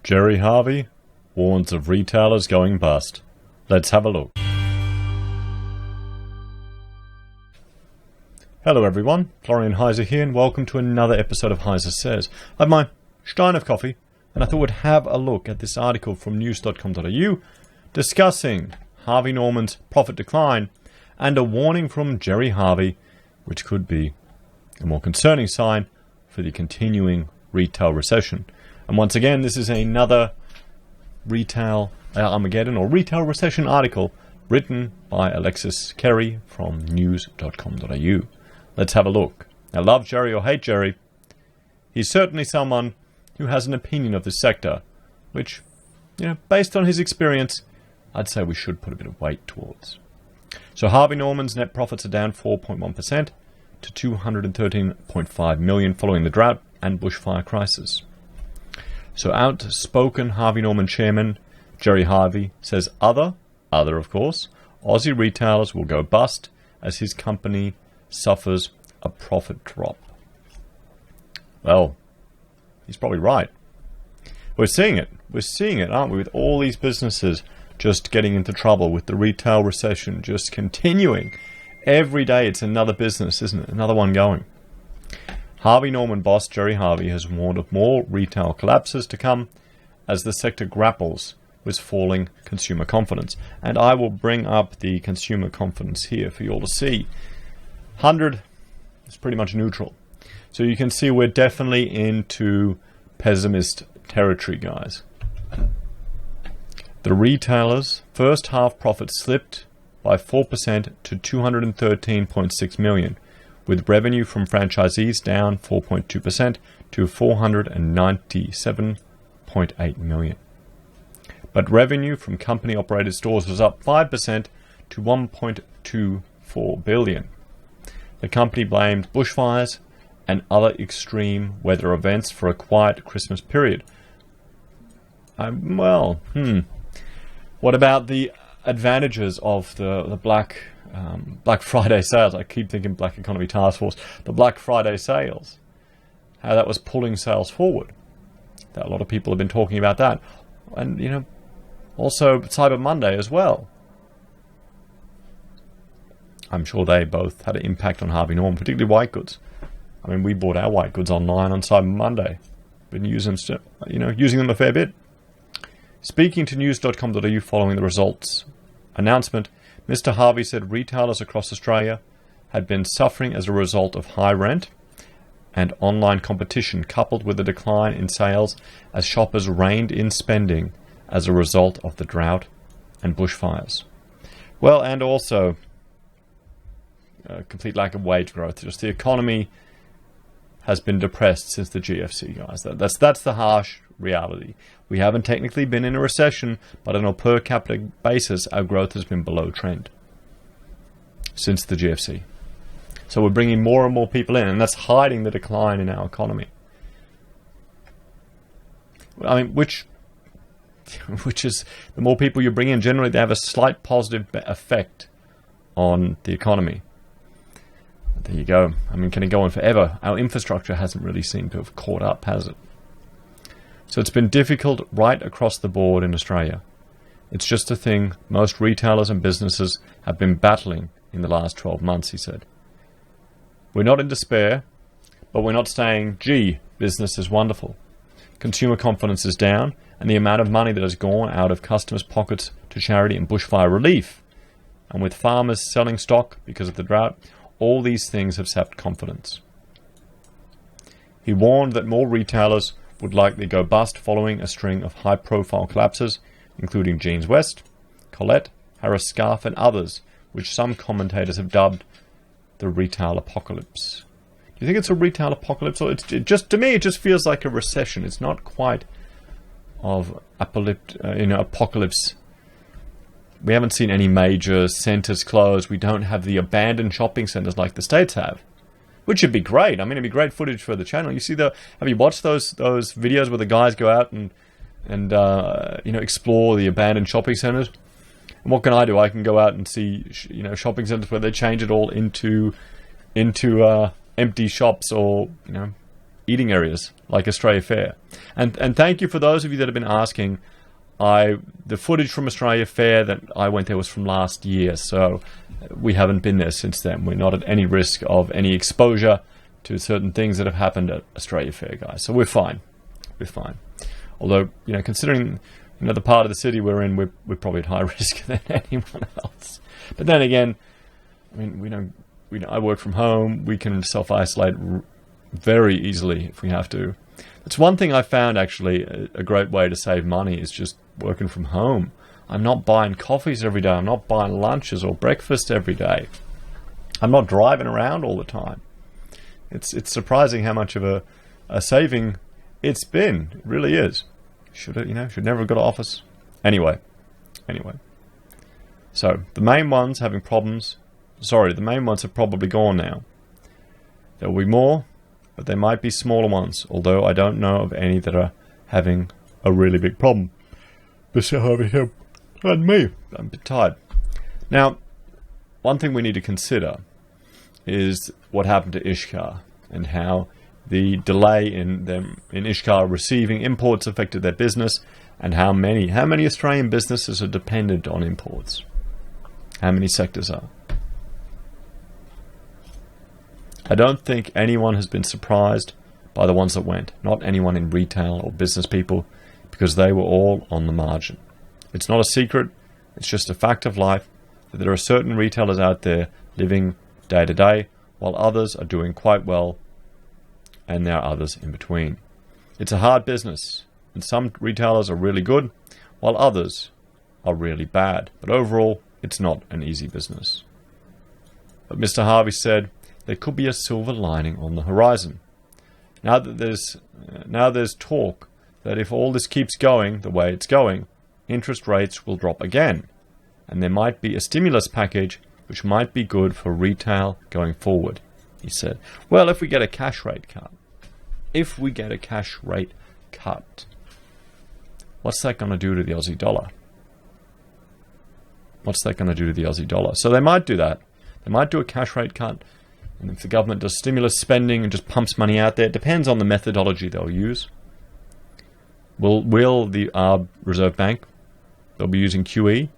Jerry Harvey warns of retailers going bust. Let's have a look. Hello everyone, Florian Heise here and welcome to another episode of HeiseSays. I have my stein of coffee and I thought we'd have a look at this article from news.com.au discussing Harvey Norman's profit decline and a warning from Jerry Harvey, which could be a more concerning sign for the continuing retail recession. And once again, this is another retail Armageddon or retail recession article written by Alexis Kerry from news.com.au. Let's have a look. Now, love Jerry or hate Jerry, he's certainly someone who has an opinion of this sector, which, based on his experience, I'd say we should put a bit of weight towards. So Harvey Norman's net profits are down 4.1% to $213.5 million following the drought and bushfire crisis. So outspoken Harvey Norman chairman Jerry Harvey says other of course, Aussie retailers will go bust as his company suffers a profit drop. Well, he's probably right. We're seeing it, aren't we, with all these businesses just getting into trouble, with the retail recession just continuing. Every day it's another business, isn't it? Another one going. Harvey Norman boss Jerry Harvey has warned of more retail collapses to come as the sector grapples with falling consumer confidence. And I will bring up the consumer confidence here for you all to see. 100 is pretty much neutral. So you can see we're definitely into pessimist territory, guys. The retailers' first half profits slipped by 4% to $213.6 million, with revenue from franchisees down 4.2% to $497.8 million. But revenue from company-operated stores was up 5% to $1.24 billion. The company blamed bushfires and other extreme weather events for a quiet Christmas period. What about the advantages of the Black Friday sales? I keep thinking Black Economy Task Force. The Black Friday sales. How that was pulling sales forward. A lot of people have been talking about that. And, also Cyber Monday as well. I'm sure they both had an impact on Harvey Norman, particularly white goods. I mean, we bought our white goods online on Cyber Monday. Been using them a fair bit. Speaking to news.com.au following the results announcement, Mr. Harvey said retailers across Australia had been suffering as a result of high rent and online competition, coupled with a decline in sales as shoppers reined in spending as a result of the drought and bushfires. Well, and also a complete lack of wage growth. Just the economy has been depressed since the GFC, guys. That's the harsh reality. We haven't technically been in a recession, but on a per capita basis, our growth has been below trend since the GFC. So we're bringing more and more people in, and that's hiding the decline in our economy. I mean, which is, the more people you bring in, generally they have a slight positive effect on the economy. There you go. I mean, can it go on forever? Our infrastructure hasn't really seemed to have caught up, has it? So it's been difficult right across the board in Australia. It's just a thing most retailers and businesses have been battling in the last 12 months, he said. We're not in despair, but we're not saying, gee, business is wonderful. Consumer confidence is down, and the amount of money that has gone out of customers' pockets to charity and bushfire relief, and with farmers selling stock because of the drought, all these things have sapped confidence. He warned that more retailers would likely go bust following a string of high-profile collapses, including Jeans West, Colette, Harris Scarfe, and others, which some commentators have dubbed the retail apocalypse. Do you think it's a retail apocalypse, or to me it just feels like a recession? It's not quite of apocalypse. We haven't seen any major centers close. We don't have the abandoned shopping centers like the States have, which would be great. I mean, it'd be great footage for the channel. You see have you watched those videos where the guys go out and explore the abandoned shopping centers? And what can I do? I can go out and see shopping centers where they change it all into empty shops, or eating areas like Australia Fair. And thank you for those of you that have been asking. The footage from Australia Fair that I went there was from last year, so we haven't been there since then. We're not at any risk of any exposure to certain things that have happened at Australia Fair, guys. So we're fine. We're fine. Although, considering the part of the city we're in, we're probably at high risk than anyone else. But then again, I mean, I work from home. We can self-isolate very easily if we have to. It's one thing I found, actually, a great way to save money is just working from home. I'm not buying coffees every day. I'm not buying lunches or breakfast every day. I'm not driving around all the time. It's surprising how much of a saving it's been. It really is. Should never have got to office. Anyway. So the main ones having problems. Sorry, the main ones have probably gone now. There will be more, but there might be smaller ones, although I don't know of any that are having a really big problem. Mr. Harvey here and me. I'm a bit tired. Now, one thing we need to consider is what happened to Ishkar and how the delay in Ishkar receiving imports affected their business, and how many Australian businesses are dependent on imports. How many sectors are? I don't think anyone has been surprised by the ones that went. Not anyone in retail or business people, because they were all on the margin. It's not a secret, it's just a fact of life that there are certain retailers out there living day to day, while others are doing quite well, and there are others in between. It's a hard business, and some retailers are really good, while others are really bad. But overall, it's not an easy business. But Mr. Harvey said there could be a silver lining on the horizon. Now there's talk that if all this keeps going the way it's going, interest rates will drop again, and there might be a stimulus package which might be good for retail going forward, he said. Well, if we get a cash rate cut, what's that going to do to the Aussie dollar? So they might do that. They might do a cash rate cut. And if the government does stimulus spending and just pumps money out there, it depends on the methodology they'll use. Will the Reserve Bank, they'll be using QE?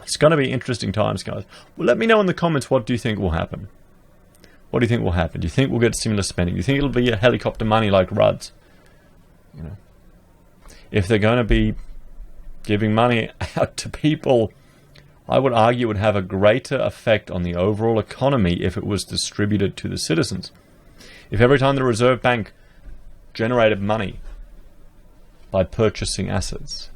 It's going to be interesting times, guys. Well, let me know in the comments, what do you think will happen? What do you think will happen? Do you think we'll get stimulus spending? Do you think it'll be a helicopter money like Rudd's? If they're going to be giving money out to people, I would argue it would have a greater effect on the overall economy if it was distributed to the citizens. If every time the Reserve Bank generated money by purchasing assets,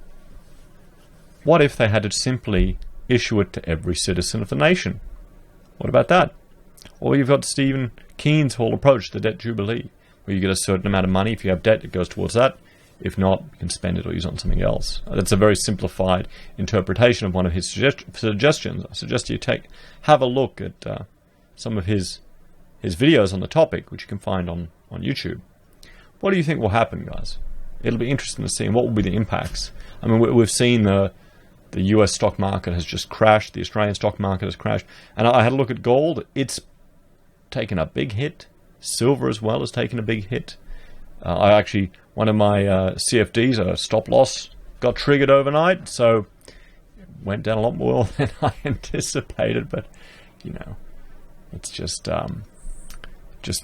what if they had to simply issue it to every citizen of the nation? What about that? Or you've got Stephen Keen's whole approach, the debt jubilee, where you get a certain amount of money. If you have debt, it goes towards that. If not, you can spend it or use it on something else. That's a very simplified interpretation of one of his suggestions. I suggest you have a look at some of his videos on the topic, which you can find on YouTube. What do you think will happen, guys? It'll be interesting to see, and what will be the impacts. I mean, we've seen the US stock market has just crashed. The Australian stock market has crashed. And I had a look at gold. It's taken a big hit. Silver as well has taken a big hit. One of my CFDs, a stop loss, got triggered overnight, so it went down a lot more than I anticipated. But it's just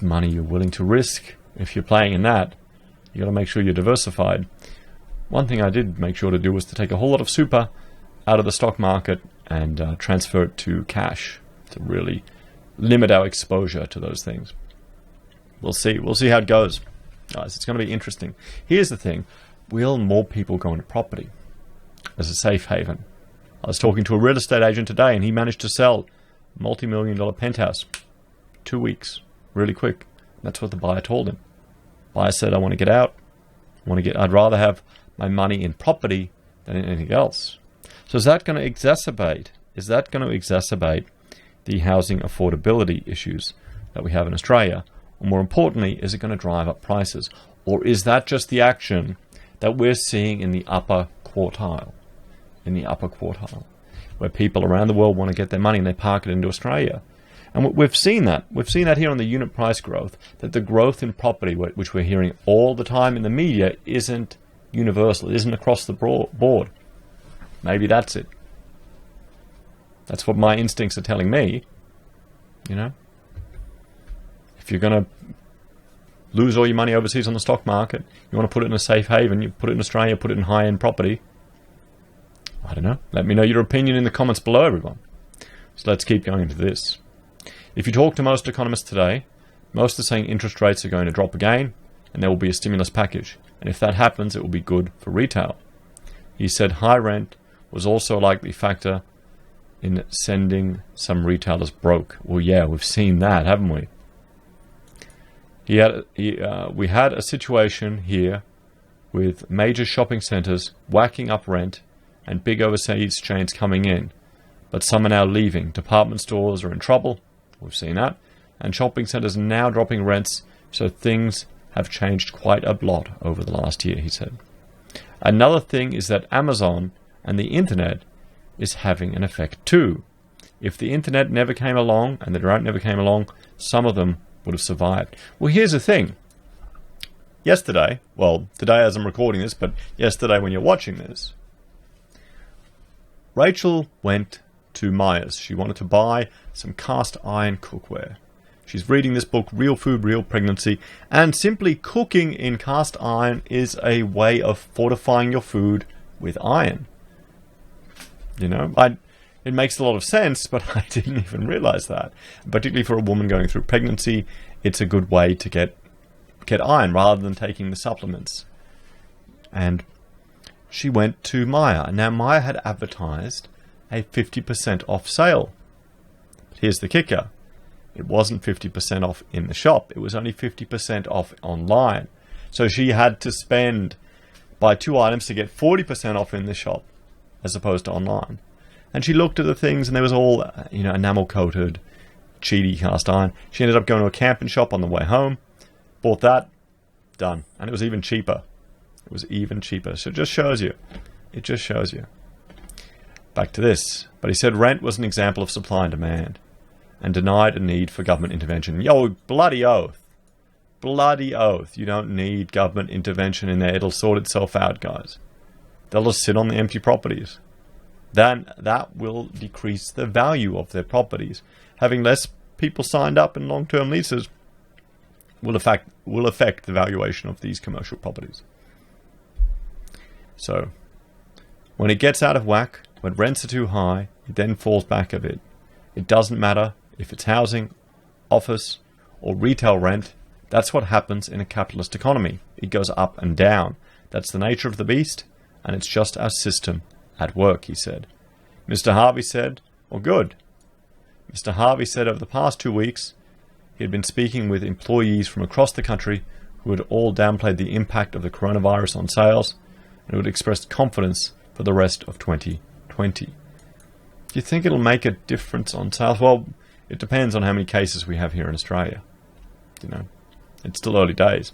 money you're willing to risk. If you're playing in that, you got to make sure you're diversified. One thing I did make sure to do was to take a whole lot of super out of the stock market and transfer it to cash to really limit our exposure to those things. We'll see how it goes. Guys, it's going to be interesting. Here's the thing. Will more people go into property as a safe haven? I was talking to a real estate agent today, and he managed to sell a multi-million-dollar penthouse 2 weeks, really quick. That's what the buyer told him. Buyer said, I want to get out. I'd rather have my money in property than in anything else. So is that going to exacerbate the housing affordability issues that we have in Australia? Or more importantly, is it going to drive up prices? Or is that just the action that we're seeing in the upper quartile? Where people around the world want to get their money and they park it into Australia. And we've seen that. We've seen that here on the unit price growth, that the growth in property, which we're hearing all the time in the media, isn't universal, it isn't across the board. Maybe that's it. That's what my instincts are telling me. You know? If you're going to lose all your money overseas on the stock market, you want to put it in a safe haven, you put it in Australia, put it in high-end property. I don't know. Let me know your opinion in the comments below, everyone. So let's keep going into this. If you talk to most economists today, most are saying interest rates are going to drop again, and there will be a stimulus package. And if that happens, it will be good for retail. He said high rent was also a likely factor in sending some retailers broke. Well, yeah, we've seen that, haven't we? We had a situation here with major shopping centres whacking up rent and big overseas chains coming in, but some are now leaving. Department stores are in trouble. We've seen that. And shopping centres are now dropping rents, so things have changed quite a lot over the last year, he said. Another thing is that Amazon and the internet is having an effect too. If the internet never came along and the drought never came along, some of them would have survived. Well, here's the thing. Yesterday, well, today as I'm recording this, but yesterday when you're watching this, Rachel went to Myers. She wanted to buy some cast iron cookware. She's reading this book, Real Food, Real Pregnancy, and simply cooking in cast iron is a way of fortifying your food with iron. You know, it makes a lot of sense, but I didn't even realize that. Particularly for a woman going through pregnancy, it's a good way to get iron rather than taking the supplements. And she went to Myer. Now, Myer had advertised a 50% off sale. But here's the kicker. It wasn't 50% off in the shop. It was only 50% off online. So she had to buy 2 items to get 40% off in the shop as opposed to online. And she looked at the things and there was all, enamel coated, cheaty cast iron. She ended up going to a camping shop on the way home, bought that, done. And it was even cheaper. It was even cheaper. So it just shows you. Back to this. But he said rent was an example of supply and demand and denied a need for government intervention. Yo, bloody oath. Bloody oath. You don't need government intervention in there. It'll sort itself out, guys. They'll just sit on the empty properties. Then that will decrease the value of their properties. Having less people signed up in long-term leases will affect the valuation of these commercial properties. So, when it gets out of whack, when rents are too high, it then falls back a bit. It doesn't matter if it's housing, office, or retail rent. That's what happens in a capitalist economy. It goes up and down. That's the nature of the beast, and it's just our system at work, he said. Mr. Harvey said, well, good. Mr. Harvey said over the past 2 weeks, he had been speaking with employees from across the country who had all downplayed the impact of the coronavirus on sales and who had expressed confidence for the rest of 2020. Do you think it'll make a difference on sales? Well, it depends on how many cases we have here in Australia. It's still early days.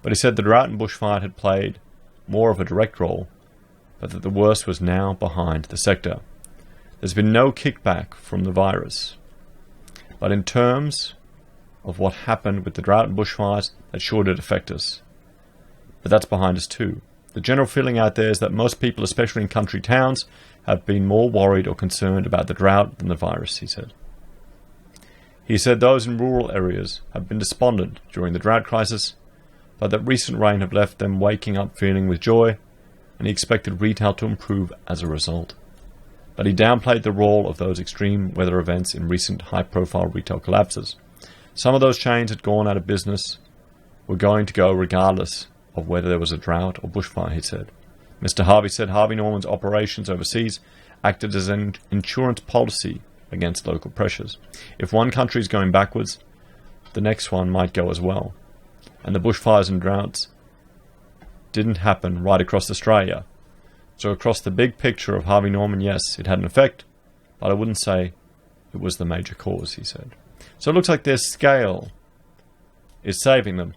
But he said the drought and bushfire had played more of a direct role, but that the worst was now behind the sector. There's been no kickback from the virus. But in terms of what happened with the drought and bushfires, that sure did affect us. But that's behind us too. The general feeling out there is that most people, especially in country towns, have been more worried or concerned about the drought than the virus, he said. He said those in rural areas have been despondent during the drought crisis, but that recent rain have left them waking up feeling with joy, and he expected retail to improve as a result. But he downplayed the role of those extreme weather events in recent high-profile retail collapses. Some of those chains had gone out of business, were going to go regardless of whether there was a drought or bushfire, he said. Mr. Harvey said Harvey Norman's operations overseas acted as an insurance policy against local pressures. If one country is going backwards, the next one might go as well. And the bushfires and droughts didn't happen right across Australia. So across the big picture of Harvey Norman, yes, it had an effect, but I wouldn't say it was the major cause, he said. So it looks like their scale is saving them,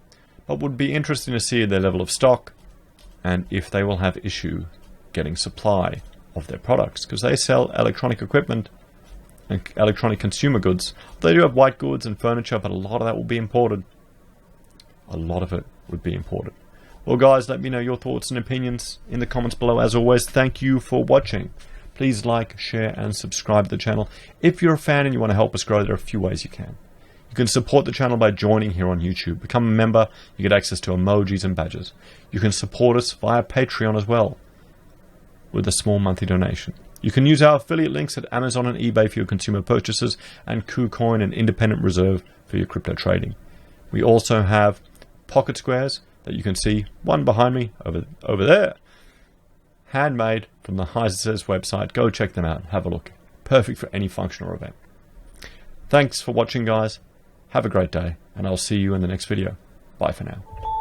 but would be interesting to see their level of stock and if they will have issue getting supply of their products, because they sell electronic equipment and electronic consumer goods. They do have white goods and furniture, but a lot of that will be imported. A lot of it would be imported. Well, guys, let me know your thoughts and opinions in the comments below. As always, thank you for watching. Please like, share, and subscribe to the channel. If you're a fan and you want to help us grow, there are a few ways you can. You can support the channel by joining here on YouTube. Become a member, you get access to emojis and badges. You can support us via Patreon as well, with a small monthly donation. You can use our affiliate links at Amazon and eBay for your consumer purchases, and Kucoin and Independent Reserve for your crypto trading. We also have pocket squares that you can see, one behind me over there, handmade from the HeiseSays website. Go check them out, have a look. Perfect for any function or event. Thanks for watching, guys. Have a great day, and I'll see you in the next video. Bye for now.